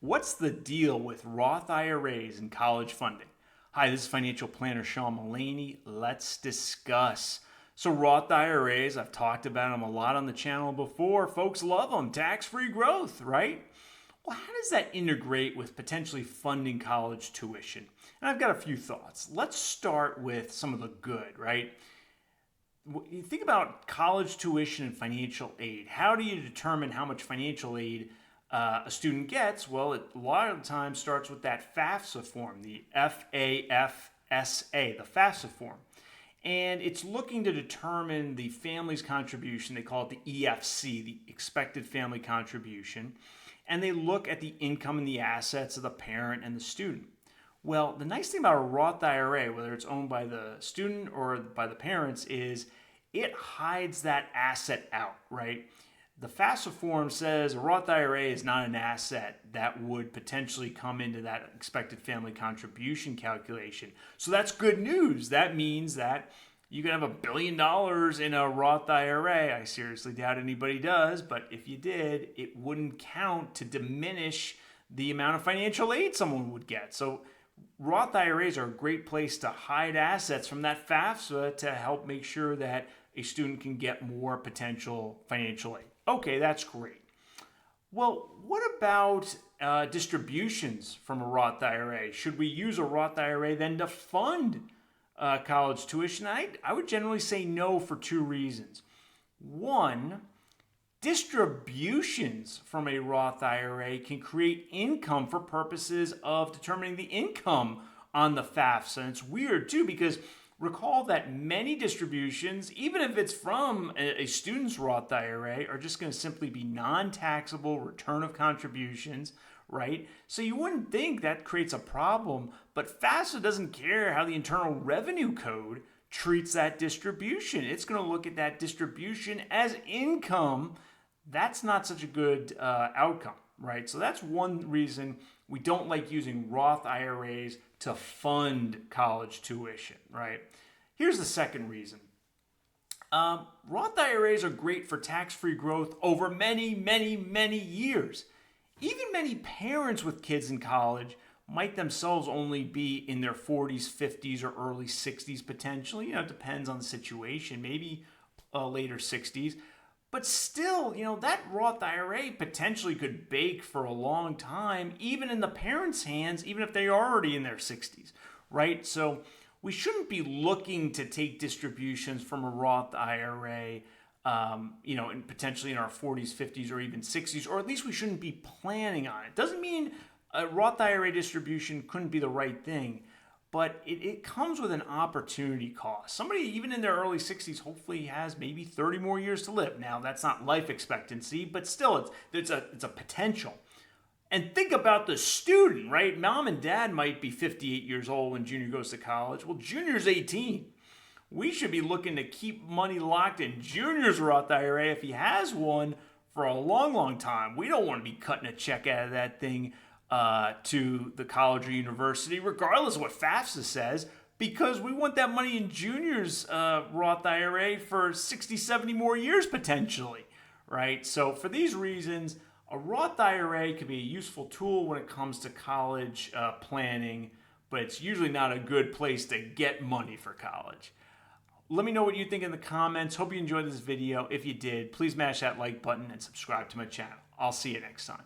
What's the deal with Roth IRAs and college funding? Hi, this is financial planner Sean Mullaney. Let's discuss. So Roth IRAs, I've talked about them a lot on the channel before. Folks love them. Tax-free growth, right? Well, how does that integrate with potentially funding college tuition? And I've got a few thoughts. Let's start with some of the good, right? You think about college tuition and financial aid. How do you determine how much financial aid a student gets? Well, it a lot of the time starts with that FAFSA form, the FAFSA, the FAFSA form. And it's looking to determine the family's contribution. They call it the EFC, the expected family contribution. And they look at the income and the assets of the parent and the student. Well, the nice thing about a Roth IRA, whether it's owned by the student or by the parents, is it hides that asset out, right? The FAFSA form says a Roth IRA is not an asset that would potentially come into that expected family contribution calculation. So that's good news. That means that you can have $1 billion in a Roth IRA. I seriously doubt anybody does, but if you did, it wouldn't count to diminish the amount of financial aid someone would get. So Roth IRAs are a great place to hide assets from that FAFSA to help make sure that a student can get more potential financial aid. Okay, that's great. Well, what about distributions from a Roth IRA? Should we use a Roth IRA then to fund college tuition? I would generally say no for two reasons. One, distributions from a Roth IRA can create income for purposes of determining the income on the FAFSA. And it's weird too, because recall that many distributions, even if it's from a student's Roth IRA, are just going to simply be non-taxable return of contributions, right? So you wouldn't think that creates a problem, but FAFSA doesn't care how the Internal Revenue Code treats that distribution. It's going to look at that distribution as income. That's not such a good outcome, right? So that's one reason we don't like using Roth IRAs to fund college tuition, right? Here's the second reason. Roth IRAs are great for tax-free growth over many, many, many years. Even many parents with kids in college might themselves only be in their 40s, 50s, or early 60s potentially. You know, it depends on the situation, maybe later 60s. But still, you know, that Roth IRA potentially could bake for a long time, even in the parents' hands, even if they're already in their 60s, right? So we shouldn't be looking to take distributions from a Roth IRA, and potentially in our 40s, 50s, or even 60s, or at least we shouldn't be planning on it. Doesn't mean a Roth IRA distribution couldn't be the right thing, but it comes with an opportunity cost. Somebody even in their early 60s hopefully has maybe 30 more years to live. Now, that's not life expectancy, but still it's a potential. And think about the student, right? Mom and dad might be 58 years old when junior goes to college. Well, junior's 18. We should be looking to keep money locked in junior's Roth IRA if he has one for a long, long time. We don't want to be cutting a check out of that thing to the college or university, regardless of what FAFSA says, because we want that money in junior's Roth IRA for 60, 70 more years potentially, right? So for these reasons, a Roth IRA can be a useful tool when it comes to college planning, but it's usually not a good place to get money for college. Let me know what you think in the comments. Hope you enjoyed this video. If you did, please mash that like button and subscribe to my channel. I'll see you next time.